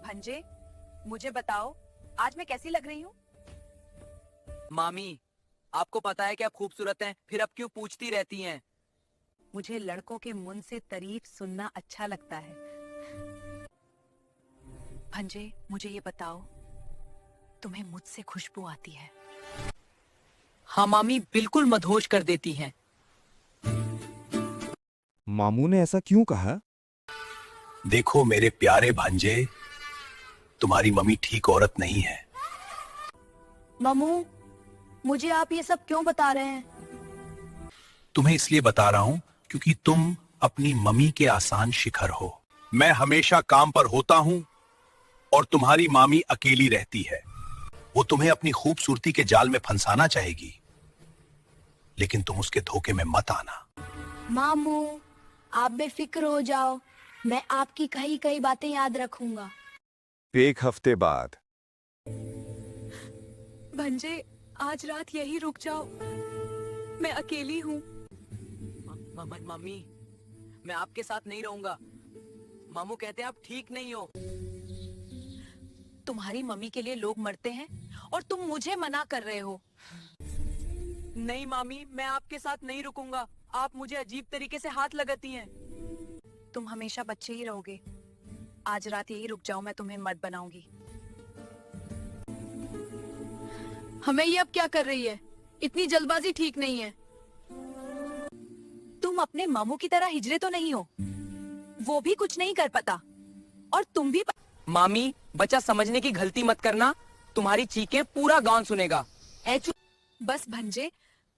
भंजे, मुझे बताओ आज मैं कैसी लग रही हूँ? मामी, आपको पता है कि आप खूबसूरत हैं, फिर अब क्यों पूछती रहती हैं? मुझे लड़कों के मुंह से तारीफ सुनना अच्छा लगता है। भंजे, मुझे ये बताओ, तुम्हें मुझसे खुशबू आती है? हाँ मामी, बिल्कुल मदहोश कर देती हैं। मामू ने ऐसा क्यों कहा? देखो मेरे प्यारे भांजे, तुम्हारी मम्मी ठीक औरत नहीं है। मामू, मुझे आप ये सब क्यों बता रहे हैं? तुम्हें इसलिए बता रहा हूं क्योंकि तुम अपनी मम्मी के आसान शिखर हो। मैं हमेशा काम पर होता हूं और तुम्हारी मामी अकेली रहती है। वो तुम्हें अपनी खूबसूरती के जाल में फंसाना चाहेगी, लेकिन तुम उसके धोखे में मत आना। मामू, आप बेफिक्र हो जाओ, मैं आपकी कई कई बातें याद रखूंगा। एक हफ्ते बाद। भंजे, आज रात यही रुक जाओ, मैं अकेली हूँ। मम्मी, मैं आपके साथ नहीं रहूंगा। मामू कहते हैं आप ठीक नहीं हो। तुम्हारी मम्मी के लिए लोग मरते हैं और तुम मुझे मना कर रहे हो। नहीं मामी, मैं आपके साथ नहीं रुकूंगा। आप मुझे अजीब तरीके से हाथ लगाती हैं। तुम हमेशा बच्चे ही रहोगे। आज रात यही रुक जाओ, मैं तुम्हें मर्द बनाऊंगी। हमें ये अब क्या कर रही है? इतनी जल्दबाजी ठीक नहीं है। तुम अपने मामू की तरह हिजरे तो नहीं हो, वो भी कुछ नहीं कर पाता और तुम भी। मामी, बच्चा समझने की गलती मत करना, तुम्हारी चीखें पूरा गांव सुनेगा। बस भंजे,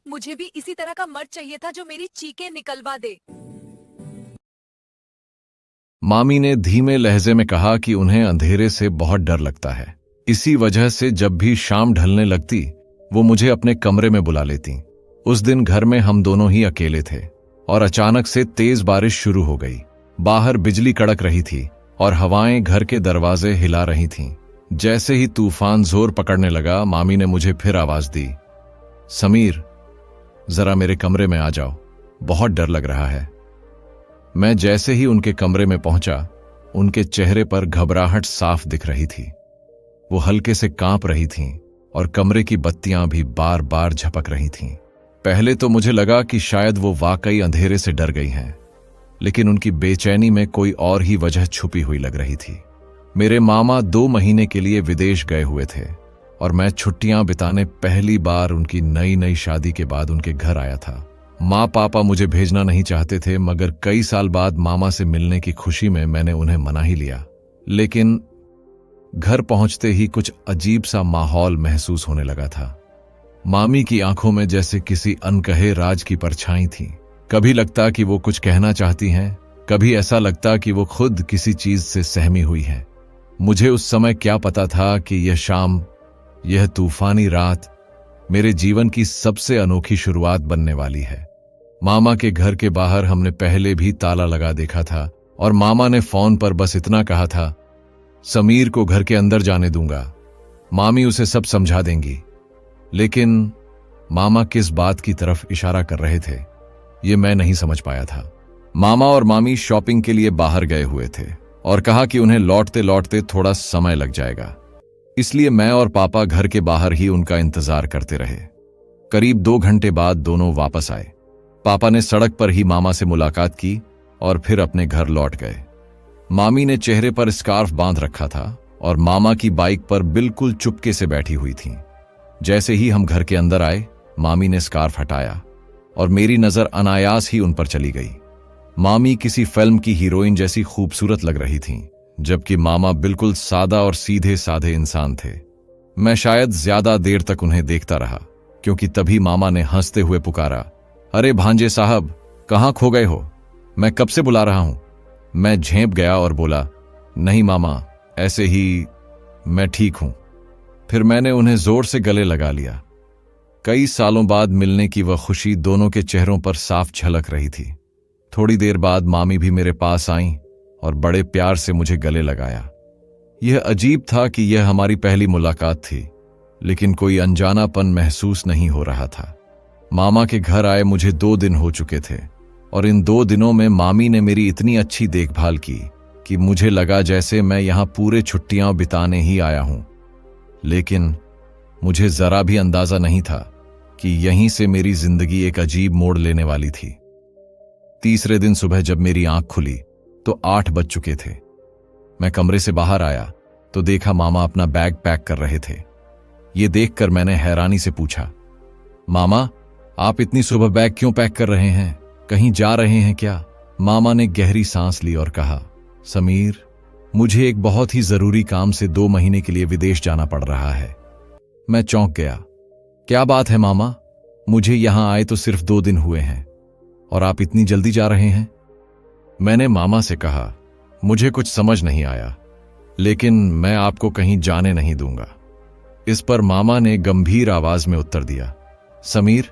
मुझे भी इसी तरह का मर्द चाहिए था जो मेरी चीखें निकलवा दे। मामी ने धीमे लहजे में कहा कि उन्हें अंधेरे से बहुत डर लगता है। इसी वजह से जब भी शाम ढलने लगती वो मुझे अपने कमरे में बुला लेती। उस दिन घर में हम दोनों ही अकेले थे और अचानक से तेज बारिश शुरू हो गई। बाहर बिजली कड़क रही थी और हवाएं घर के दरवाजे हिला रही थीं। जैसे ही तूफान जोर पकड़ने लगा, मामी ने मुझे फिर आवाज दी, समीर, जरा मेरे कमरे में आ जाओ, बहुत डर लग रहा है। मैं जैसे ही उनके कमरे में पहुंचा, उनके चेहरे पर घबराहट साफ दिख रही थी। वो हल्के से कांप रही थीं और कमरे की बत्तियां भी बार बार झपक रही थीं। पहले तो मुझे लगा कि शायद वो वाकई अंधेरे से डर गई हैं, लेकिन उनकी बेचैनी में कोई और ही वजह छुपी हुई लग रही थी। मेरे मामा 2 महीने के लिए विदेश गए हुए थे और मैं छुट्टियां बिताने पहली बार उनकी नई नई शादी के बाद उनके घर आया था। माँ पापा मुझे भेजना नहीं चाहते थे, मगर कई साल बाद मामा से मिलने की खुशी में मैंने उन्हें मना ही लिया। लेकिन घर पहुंचते ही कुछ अजीब सा माहौल महसूस होने लगा था। मामी की आंखों में जैसे किसी अनकहे राज की परछाई थी। कभी लगता कि वो कुछ कहना चाहती हैं, कभी ऐसा लगता कि वो खुद किसी चीज से सहमी हुई हैं। मुझे उस समय क्या पता था कि यह शाम, यह तूफानी रात मेरे जीवन की सबसे अनोखी शुरुआत बनने वाली है। मामा के घर के बाहर हमने पहले भी ताला लगा देखा था और मामा ने फोन पर बस इतना कहा था, समीर को घर के अंदर जाने दूंगा, मामी उसे सब समझा देंगी। लेकिन मामा किस बात की तरफ इशारा कर रहे थे, ये मैं नहीं समझ पाया था। मामा और मामी शॉपिंग के लिए बाहर गए हुए थे और कहा कि उन्हें लौटते लौटते थोड़ा समय लग जाएगा, इसलिए मैं और पापा घर के बाहर ही उनका इंतजार करते रहे। करीब 2 घंटे बाद दोनों वापस आए। पापा ने सड़क पर ही मामा से मुलाकात की और फिर अपने घर लौट गए। मामी ने चेहरे पर स्कार्फ बांध रखा था और मामा की बाइक पर बिल्कुल चुपके से बैठी हुई थीं। जैसे ही हम घर के अंदर आए, मामी ने स्कार्फ हटाया और मेरी नजर अनायास ही उन पर चली गई। मामी किसी फिल्म की हीरोइन जैसी खूबसूरत लग रही थीं, जबकि मामा बिल्कुल सादा और सीधे साधे इंसान थे। मैं शायद ज्यादा देर तक उन्हें देखता रहा, क्योंकि तभी मामा ने हंसते हुए पुकारा, अरे भांजे साहब, कहाँ खो गए हो? मैं कब से बुला रहा हूं। मैं झेंप गया और बोला, नहीं मामा, ऐसे ही, मैं ठीक हूं। फिर मैंने उन्हें जोर से गले लगा लिया। कई सालों बाद मिलने की वह खुशी दोनों के चेहरों पर साफ झलक रही थी। थोड़ी देर बाद मामी भी मेरे पास आईं और बड़े प्यार से मुझे गले लगाया। यह अजीब था कि यह हमारी पहली मुलाकात थी, लेकिन कोई अनजानापन महसूस नहीं हो रहा था। मामा के घर आए मुझे 2 दिन हो चुके थे और इन 2 दिनों में मामी ने मेरी इतनी अच्छी देखभाल की कि मुझे लगा जैसे मैं यहां पूरे छुट्टियां बिताने ही आया हूं। लेकिन मुझे जरा भी अंदाजा नहीं था कि यहीं से मेरी जिंदगी एक अजीब मोड़ लेने वाली थी। तीसरे दिन सुबह जब मेरी आंख खुली तो 8 बज चुके थे। मैं कमरे से बाहर आया तो देखा मामा अपना बैग पैक कर रहे थे। ये देखकर मैंने हैरानी से पूछा, मामा, आप इतनी सुबह बैग क्यों पैक कर रहे हैं? कहीं जा रहे हैं क्या? मामा ने गहरी सांस ली और कहा, समीर, मुझे एक बहुत ही जरूरी काम से 2 महीने के लिए विदेश जाना पड़ रहा है। मैं चौंक गया। क्या बात है मामा? मुझे यहां आए तो सिर्फ 2 दिन हुए हैं और आप इतनी जल्दी जा रहे हैं? मैंने मामा से कहा, मुझे कुछ समझ नहीं आया, लेकिन मैं आपको कहीं जाने नहीं दूंगा। इस पर मामा ने गंभीर आवाज में उत्तर दिया, समीर,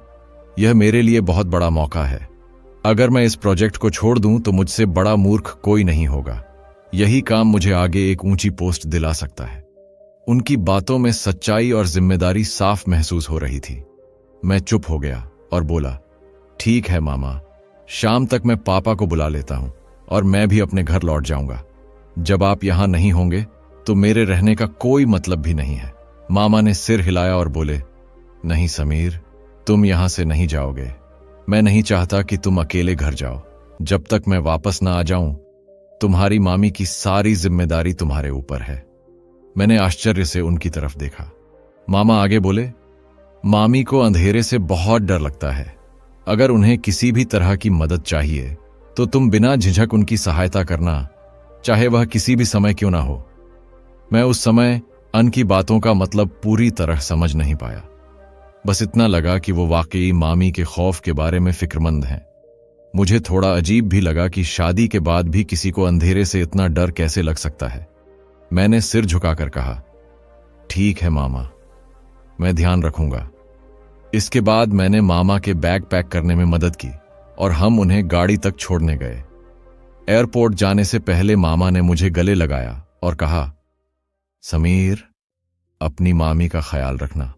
यह मेरे लिए बहुत बड़ा मौका है। अगर मैं इस प्रोजेक्ट को छोड़ दूं तो मुझसे बड़ा मूर्ख कोई नहीं होगा। यही काम मुझे आगे एक ऊंची पोस्ट दिला सकता है। उनकी बातों में सच्चाई और जिम्मेदारी साफ महसूस हो रही थी। मैं चुप हो गया और बोला, ठीक है मामा, शाम तक मैं पापा को बुला लेता हूं और मैं भी अपने घर लौट जाऊंगा। जब आप यहां नहीं होंगे तो मेरे रहने का कोई मतलब भी नहीं है। मामा ने सिर हिलाया और बोले, नहीं समीर, तुम यहां से नहीं जाओगे। मैं नहीं चाहता कि तुम अकेले घर जाओ। जब तक मैं वापस ना आ जाऊं, तुम्हारी मामी की सारी जिम्मेदारी तुम्हारे ऊपर है। मैंने आश्चर्य से उनकी तरफ देखा। मामा आगे बोले, मामी को अंधेरे से बहुत डर लगता है। अगर उन्हें किसी भी तरह की मदद चाहिए तो तुम बिना झिझक उनकी सहायता करना, चाहे वह किसी भी समय क्यों ना हो। मैं उस समय अन की बातों का मतलब पूरी तरह समझ नहीं पाया। बस इतना लगा कि वो वाकई मामी के खौफ के बारे में फिक्रमंद हैं। मुझे थोड़ा अजीब भी लगा कि शादी के बाद भी किसी को अंधेरे से इतना डर कैसे लग सकता है। मैंने सिर झुकाकर कहा, ठीक है मामा, मैं ध्यान रखूंगा। इसके बाद मैंने मामा के बैग पैक करने में मदद की और हम उन्हें गाड़ी तक छोड़ने गए। एयरपोर्ट जाने से पहले मामा ने मुझे गले लगाया और कहा, समीर, अपनी मामी का ख्याल रखना।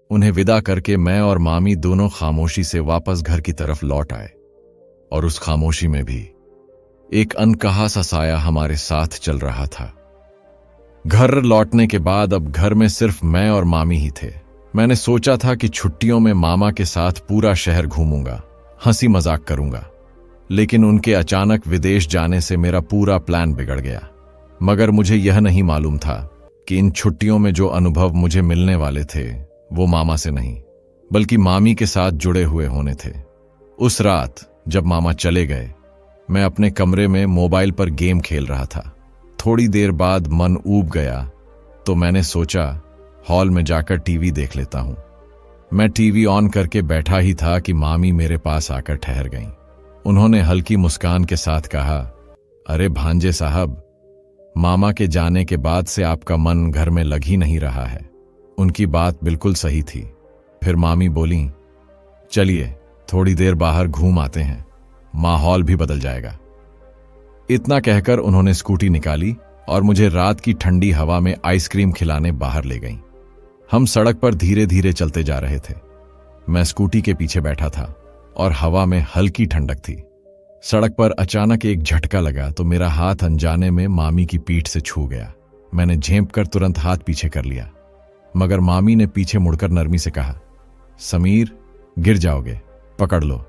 उन्हें विदा करके मैं और मामी दोनों खामोशी से वापस घर की तरफ लौट आए और उस खामोशी में भी एक अनकहा सा साया हमारे साथ चल रहा था। घर लौटने के बाद अब घर में सिर्फ मैं और मामी ही थे। मैंने सोचा था कि छुट्टियों में मामा के साथ पूरा शहर घूमूंगा, हंसी मजाक करूंगा, लेकिन उनके अचानक विदेश जाने से मेरा पूरा प्लान बिगड़ गया। मगर मुझे यह नहीं मालूम था कि इन छुट्टियों में जो अनुभव मुझे मिलने वाले थे वो मामा से नहीं, बल्कि मामी के साथ जुड़े हुए होने थे। उस रात जब मामा चले गए, मैं अपने कमरे में मोबाइल पर गेम खेल रहा था। थोड़ी देर बाद मन ऊब गया तो मैंने सोचा हॉल में जाकर टीवी देख लेता हूं। मैं टीवी ऑन करके बैठा ही था कि मामी मेरे पास आकर ठहर गईं। उन्होंने हल्की मुस्कान के साथ कहा, अरे भांजे साहब, मामा के जाने के बाद से आपका मन घर में लग ही नहीं रहा है। उनकी बात बिल्कुल सही थी। फिर मामी बोली, चलिए थोड़ी देर बाहर घूम आते हैं, माहौल भी बदल जाएगा। इतना कहकर उन्होंने स्कूटी निकाली और मुझे रात की ठंडी हवा में आइसक्रीम खिलाने बाहर ले गईं। हम सड़क पर धीरे धीरे चलते जा रहे थे। मैं स्कूटी के पीछे बैठा था और हवा में हल्की ठंडक थी। सड़क पर अचानक एक झटका लगा तो मेरा हाथ अनजाने में मामी की पीठ से छू गया। मैंने झेंप कर तुरंत हाथ पीछे कर लिया, मगर मामी ने पीछे मुड़कर नरमी से कहा, समीर, गिर जाओगे, पकड़ लो।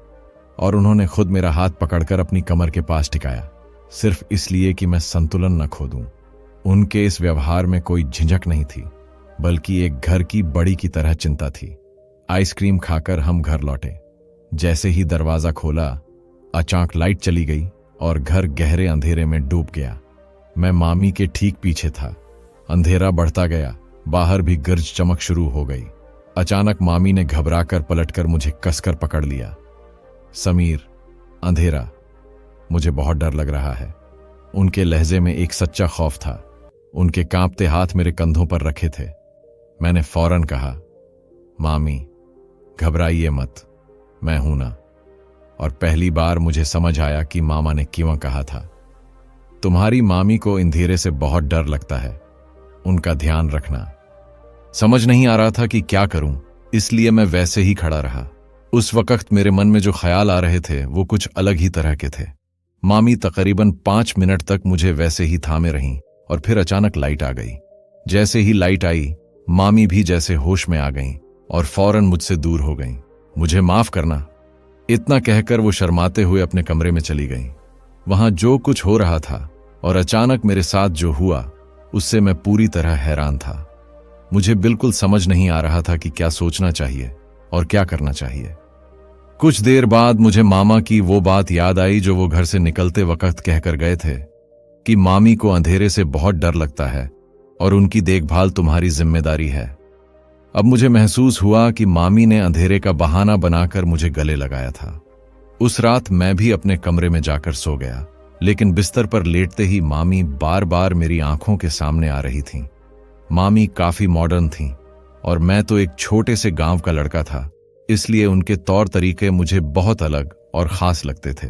और उन्होंने खुद मेरा हाथ पकड़कर अपनी कमर के पास टिकाया, सिर्फ इसलिए कि मैं संतुलन न खो दूं। उनके इस व्यवहार में कोई झिझक नहीं थी, बल्कि एक घर की बड़ी की तरह चिंता थी। आइसक्रीम खाकर हम घर लौटे। जैसे ही दरवाजा खोला, अचानक लाइट चली गई और घर गहरे अंधेरे में डूब गया। मैं मामी के ठीक पीछे था। अंधेरा बढ़ता गया, बाहर भी गरज चमक शुरू हो गई। अचानक मामी ने घबराकर पलटकर मुझे कसकर पकड़ लिया। समीर, अंधेरा, मुझे बहुत डर लग रहा है। उनके लहजे में एक सच्चा खौफ था। उनके कांपते हाथ मेरे कंधों पर रखे थे। मैंने फौरन कहा, मामी, घबराइए मत, मैं हूं ना। और पहली बार मुझे समझ आया कि मामा ने क्यों कहा था, तुम्हारी मामी को अंधेरे से बहुत डर लगता है, उनका ध्यान रखना। समझ नहीं आ रहा था कि क्या करूं, इसलिए मैं वैसे ही खड़ा रहा। उस वक्त मेरे मन में जो ख्याल आ रहे थे वो कुछ अलग ही तरह के थे। मामी तकरीबन 5 मिनट तक मुझे वैसे ही थामे रहीं और फिर अचानक लाइट आ गई। जैसे ही लाइट आई, मामी भी जैसे होश में आ गईं और फौरन मुझसे दूर हो गईं। मुझे माफ करना, इतना कहकर वो शर्माते हुए अपने कमरे में चली गईं। वहां जो कुछ हो रहा था और अचानक मेरे साथ जो हुआ उससे मैं पूरी तरह हैरान था। मुझे बिल्कुल समझ नहीं आ रहा था कि क्या सोचना चाहिए और क्या करना चाहिए। कुछ देर बाद मुझे मामा की वो बात याद आई जो वो घर से निकलते वक्त कहकर गए थे कि मामी को अंधेरे से बहुत डर लगता है और उनकी देखभाल तुम्हारी जिम्मेदारी है। अब मुझे महसूस हुआ कि मामी ने अंधेरे का बहाना बनाकर मुझे गले लगाया था। उस रात मैं भी अपने कमरे में जाकर सो गया, लेकिन बिस्तर पर लेटते ही मामी बार बार मेरी आंखों के सामने आ रही थीं। मामी काफी मॉडर्न थीं और मैं तो एक छोटे से गांव का लड़का था, इसलिए उनके तौर तरीके मुझे बहुत अलग और खास लगते थे।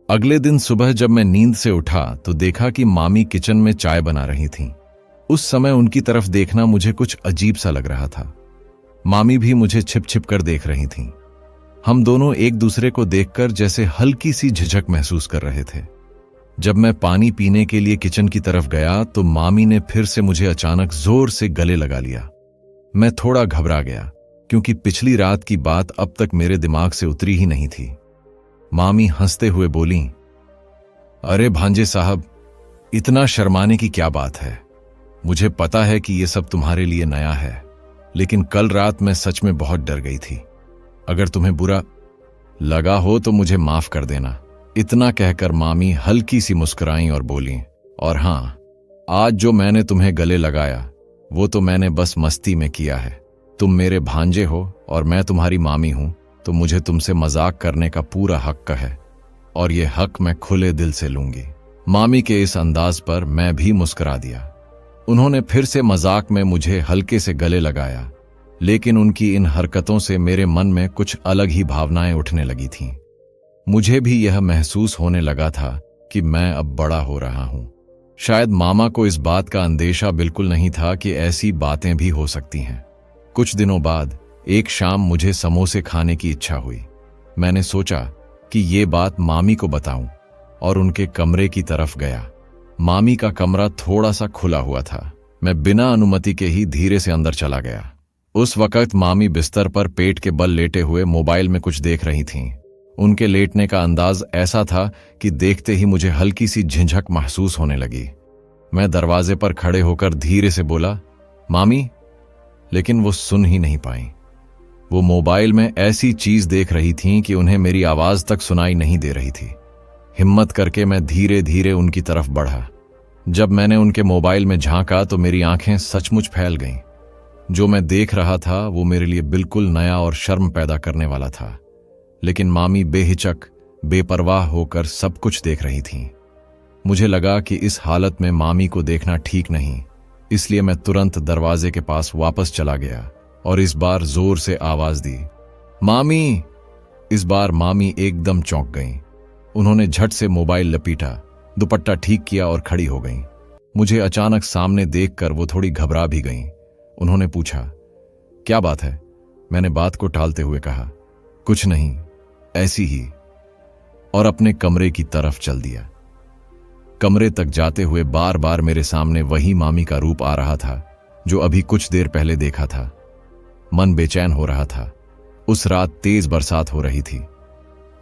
अगले दिन सुबह जब मैं नींद से उठा तो देखा कि मामी किचन में चाय बना रही थीं। उस समय उनकी तरफ देखना मुझे कुछ अजीब सा लग रहा था। मामी भी मुझे छिप छिप कर देख रही थीं। हम दोनों एक दूसरे को देखकर जैसे हल्की सी झिझक महसूस कर रहे थे। जब मैं पानी पीने के लिए किचन की तरफ गया तो मामी ने फिर से मुझे अचानक जोर से गले लगा लिया। मैं थोड़ा घबरा गया क्योंकि पिछली रात की बात अब तक मेरे दिमाग से उतरी ही नहीं थी। मामी हंसते हुए बोलीं, अरे भांजे साहब, इतना शर्माने की क्या बात है? मुझे पता है कि ये सब तुम्हारे लिए नया है, लेकिन कल रात मैं सच में बहुत डर गई थी। अगर तुम्हें बुरा लगा हो तो मुझे माफ कर देना। इतना कहकर मामी हल्की सी मुस्कुराईं और बोलीं, और हाँ, आज जो मैंने तुम्हें गले लगाया वो तो मैंने बस मस्ती में किया है। तुम मेरे भांजे हो और मैं तुम्हारी मामी हूं, तो मुझे तुमसे मजाक करने का पूरा हक है और ये हक मैं खुले दिल से लूंगी। मामी के इस अंदाज पर मैं भी मुस्कुरा दिया। उन्होंने फिर से मजाक में मुझे हल्के से गले लगाया, लेकिन उनकी इन हरकतों से मेरे मन में कुछ अलग ही भावनाएं उठने लगी थीं। मुझे भी यह महसूस होने लगा था कि मैं अब बड़ा हो रहा हूं। शायद मामा को इस बात का अंदेशा बिल्कुल नहीं था कि ऐसी बातें भी हो सकती हैं। कुछ दिनों बाद एक शाम मुझे समोसे खाने की इच्छा हुई। मैंने सोचा कि ये बात मामी को बताऊं और उनके कमरे की तरफ गया। मामी का कमरा थोड़ा सा खुला हुआ था। मैं बिना अनुमति के ही धीरे से अंदर चला गया। उस वक्त मामी बिस्तर पर पेट के बल लेटे हुए मोबाइल में कुछ देख रही थीं। उनके लेटने का अंदाज ऐसा था कि देखते ही मुझे हल्की सी झिझक महसूस होने लगी। मैं दरवाजे पर खड़े होकर धीरे से बोला, मामी, लेकिन वो सुन ही नहीं पाईं। वो मोबाइल में ऐसी चीज देख रही थीं कि उन्हें मेरी आवाज तक सुनाई नहीं दे रही थी। हिम्मत करके मैं धीरे धीरे उनकी तरफ बढ़ा। जब मैंने उनके मोबाइल में झांका तो मेरी आंखें सचमुच फैल गईं। जो मैं देख रहा था वो मेरे लिए बिल्कुल नया और शर्म पैदा करने वाला था, लेकिन मामी बेहिचक, बेपरवाह होकर सब कुछ देख रही थीं। मुझे लगा कि इस हालत में मामी को देखना ठीक नहीं, इसलिए मैं तुरंत दरवाजे के पास वापस चला गया और इस बार जोर से आवाज दी, मामी। इस बार मामी एकदम चौंक गईं। उन्होंने झट से मोबाइल लपीटा, दुपट्टा ठीक किया और खड़ी हो गईं। मुझे अचानक सामने देखकर वो थोड़ी घबरा भी गईं। उन्होंने पूछा, क्या बात है? मैंने बात को टालते हुए कहा, कुछ नहीं, ऐसी ही, और अपने कमरे की तरफ चल दिया। कमरे तक जाते हुए बार बार मेरे सामने वही मामी का रूप आ रहा था जो अभी कुछ देर पहले देखा था। मन बेचैन हो रहा था। उस रात तेज बरसात हो रही थी।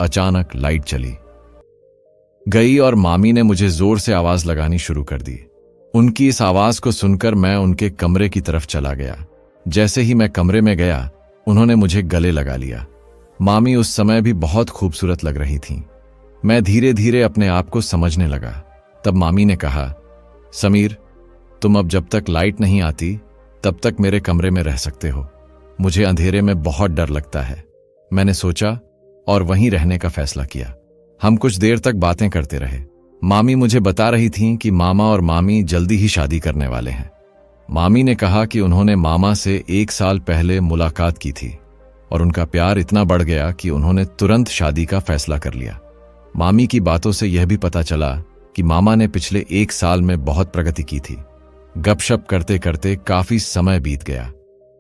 अचानक लाइट चली गई और मामी ने मुझे जोर से आवाज लगानी शुरू कर दी। उनकी इस आवाज को सुनकर मैं उनके कमरे की तरफ चला गया। जैसे ही मैं कमरे में गया, उन्होंने मुझे गले लगा लिया। मामी उस समय भी बहुत खूबसूरत लग रही थीं। मैं धीरे धीरे अपने आप को समझने लगा। तब मामी ने कहा, समीर, तुम अब जब तक लाइट नहीं आती तब तक मेरे कमरे में रह सकते हो। मुझे अंधेरे में बहुत डर लगता है। मैंने सोचा और वहीं रहने का फैसला किया। हम कुछ देर तक बातें करते रहे। मामी मुझे बता रही थीं कि मामा और मामी जल्दी ही शादी करने वाले हैं। मामी ने कहा कि उन्होंने मामा से 1 साल पहले मुलाकात की थी और उनका प्यार इतना बढ़ गया कि उन्होंने तुरंत शादी का फैसला कर लिया। मामी की बातों से यह भी पता चला कि मामा ने पिछले 1 साल में बहुत प्रगति की थी। गपशप करते करते काफी समय बीत गया।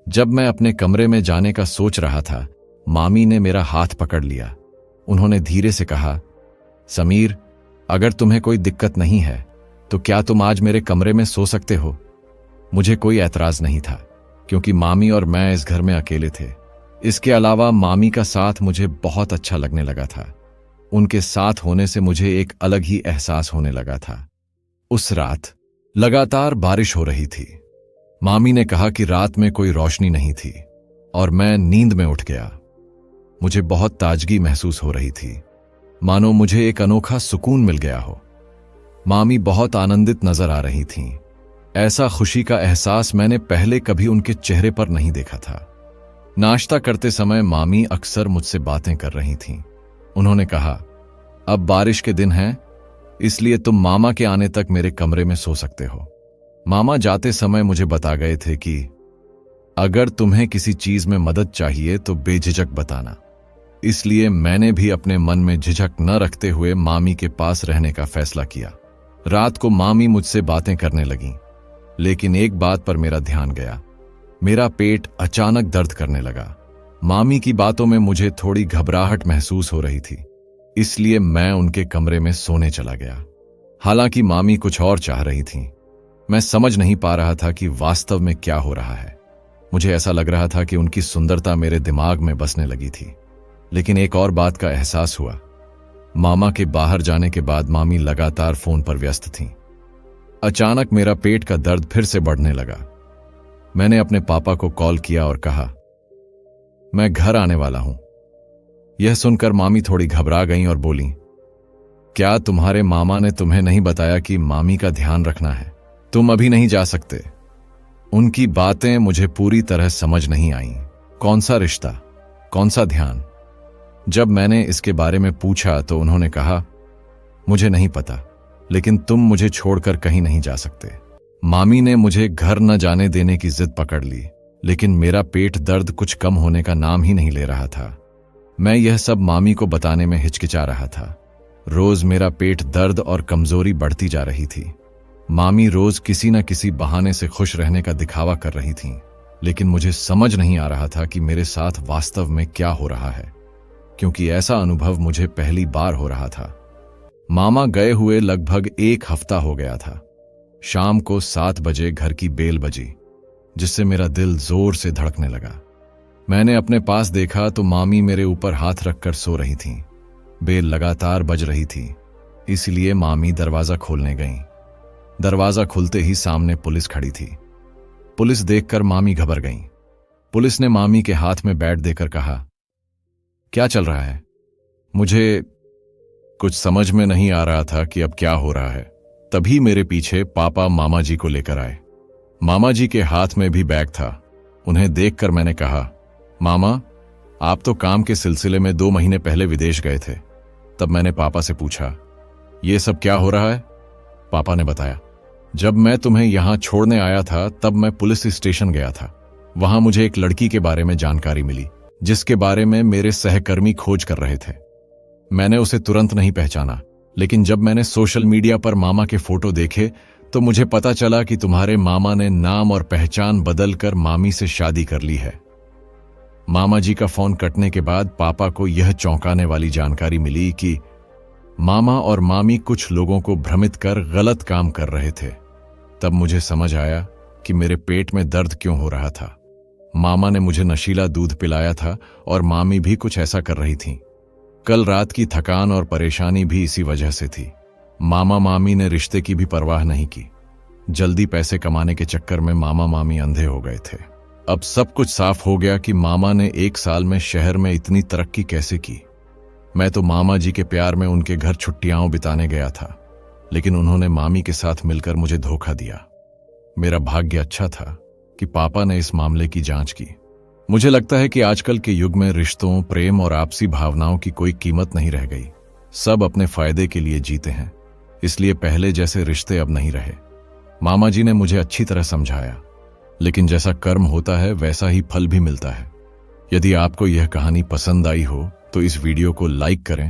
जब मैं अपने कमरे में जाने का सोच रहा था, मामी ने मेरा हाथ पकड़ लिया। उन्होंने धीरे से कहा, समीर, अगर तुम्हें कोई दिक्कत नहीं है तो क्या तुम आज मेरे कमरे में सो सकते हो? मुझे कोई ऐतराज नहीं था क्योंकि मामी और मैं इस घर में अकेले थे। इसके अलावा मामी का साथ मुझे बहुत अच्छा लगने लगा था। उनके साथ होने से मुझे एक अलग ही एहसास होने लगा था। उस रात लगातार बारिश हो रही थी। मामी ने कहा कि रात में कोई रोशनी नहीं थी और मैं नींद में उठ गया। मुझे बहुत ताजगी महसूस हो रही थी, मानो मुझे एक अनोखा सुकून मिल गया हो। मामी बहुत आनंदित नजर आ रही थीं। ऐसा खुशी का एहसास मैंने पहले कभी उनके चेहरे पर नहीं देखा था। नाश्ता करते समय मामी अक्सर मुझसे बातें कर रही थीं। उन्होंने कहा, अब बारिश के दिन हैं, इसलिए तुम मामा के आने तक मेरे कमरे में सो सकते हो। मामा जाते समय मुझे बता गए थे कि अगर तुम्हें किसी चीज में मदद चाहिए तो बेझिझक बताना। इसलिए मैंने भी अपने मन में झिझक न रखते हुए मामी के पास रहने का फैसला किया। रात को मामी मुझसे बातें करने लगीं, लेकिन एक बात पर मेरा ध्यान गया। मेरा पेट अचानक दर्द करने लगा। मामी की बातों में मुझे थोड़ी घबराहट महसूस हो रही थी, इसलिए मैं उनके कमरे में सोने चला गया। हालांकि मामी कुछ और चाह रही थीं। मैं समझ नहीं पा रहा था कि वास्तव में क्या हो रहा है। मुझे ऐसा लग रहा था कि उनकी सुंदरता मेरे दिमाग में बसने लगी थी। लेकिन एक और बात का एहसास हुआ। मामा के बाहर जाने के बाद मामी लगातार फोन पर व्यस्त थीं। अचानक मेरा पेट का दर्द फिर से बढ़ने लगा। मैंने अपने पापा को कॉल किया और कहा, मैं घर आने वाला हूं। यह सुनकर मामी थोड़ी घबरा गईं और बोलीं, क्या तुम्हारे मामा ने तुम्हें नहीं बताया कि मामी का ध्यान रखना है? तुम अभी नहीं जा सकते। उनकी बातें मुझे पूरी तरह समझ नहीं आईं। कौन सा रिश्ता, कौन सा ध्यान? जब मैंने इसके बारे में पूछा तो उन्होंने कहा, मुझे नहीं पता, लेकिन तुम मुझे छोड़कर कहीं नहीं जा सकते। मामी ने मुझे घर न जाने देने की जिद पकड़ ली, लेकिन मेरा पेट दर्द कुछ कम होने का नाम ही नहीं ले रहा था। मैं यह सब मामी को बताने में हिचकिचा रहा था। रोज मेरा पेट दर्द और कमजोरी बढ़ती जा रही थी। मामी रोज किसी न किसी बहाने से खुश रहने का दिखावा कर रही थीं, लेकिन मुझे समझ नहीं आ रहा था कि मेरे साथ वास्तव में क्या हो रहा है, क्योंकि ऐसा अनुभव मुझे पहली बार हो रहा था। मामा गए हुए लगभग 1 हफ्ता हो गया था। शाम को 7 बजे घर की बेल बजी, जिससे मेरा दिल जोर से धड़कने लगा। मैंने अपने पास देखा तो मामी मेरे ऊपर हाथ रखकर सो रही थीं। बेल लगातार बज रही थी, इसलिए मामी दरवाजा खोलने गईं। दरवाजा खुलते ही सामने पुलिस खड़ी थी। पुलिस देखकर मामी घबरा गईं। पुलिस ने मामी के हाथ में बैट देकर कहा, क्या चल रहा है? मुझे कुछ समझ में नहीं आ रहा था कि अब क्या हो रहा है। तभी मेरे पीछे पापा मामा जी को लेकर आए। मामा जी के हाथ में भी बैग था। उन्हें देखकर मैंने कहा, मामा, आप तो काम के सिलसिले में 2 महीने पहले विदेश गए थे। तब मैंने पापा से पूछा, ये सब क्या हो रहा है? पापा ने बताया, जब मैं तुम्हें यहां छोड़ने आया था तब मैं पुलिस स्टेशन गया था। वहां मुझे एक लड़की के बारे में जानकारी मिली, जिसके बारे में मेरे सहकर्मी खोज कर रहे थे। मैंने उसे तुरंत नहीं पहचाना, लेकिन जब मैंने सोशल मीडिया पर मामा के फोटो देखे तो मुझे पता चला कि तुम्हारे मामा ने नाम और पहचान बदलकर मामी से शादी कर ली है। मामा जी का फोन कटने के बाद पापा को यह चौंकाने वाली जानकारी मिली कि मामा और मामी कुछ लोगों को भ्रमित कर गलत काम कर रहे थे। तब मुझे समझ आया कि मेरे पेट में दर्द क्यों हो रहा था। मामा ने मुझे नशीला दूध पिलाया था और मामी भी कुछ ऐसा कर रही थीं। कल रात की थकान और परेशानी भी इसी वजह से थी। मामा मामी ने रिश्ते की भी परवाह नहीं की। जल्दी पैसे कमाने के चक्कर में मामा मामी अंधे हो गए थे। अब सब कुछ साफ हो गया कि मामा ने 1 साल में शहर में इतनी तरक्की कैसे की। मैं तो मामा जी के प्यार में उनके घर छुट्टियां बिताने गया था, लेकिन उन्होंने मामी के साथ मिलकर मुझे धोखा दिया। मेरा भाग्य अच्छा था कि पापा ने इस मामले की जांच की। मुझे लगता है कि आजकल के युग में रिश्तों, प्रेम और आपसी भावनाओं की कोई कीमत नहीं रह गई। सब अपने फायदे के लिए जीते हैं, इसलिए पहले जैसे रिश्ते अब नहीं रहे। मामा जी ने मुझे अच्छी तरह समझाया, लेकिन जैसा कर्म होता है वैसा ही फल भी मिलता है। यदि आपको यह कहानी पसंद आई हो तो इस वीडियो को लाइक करें,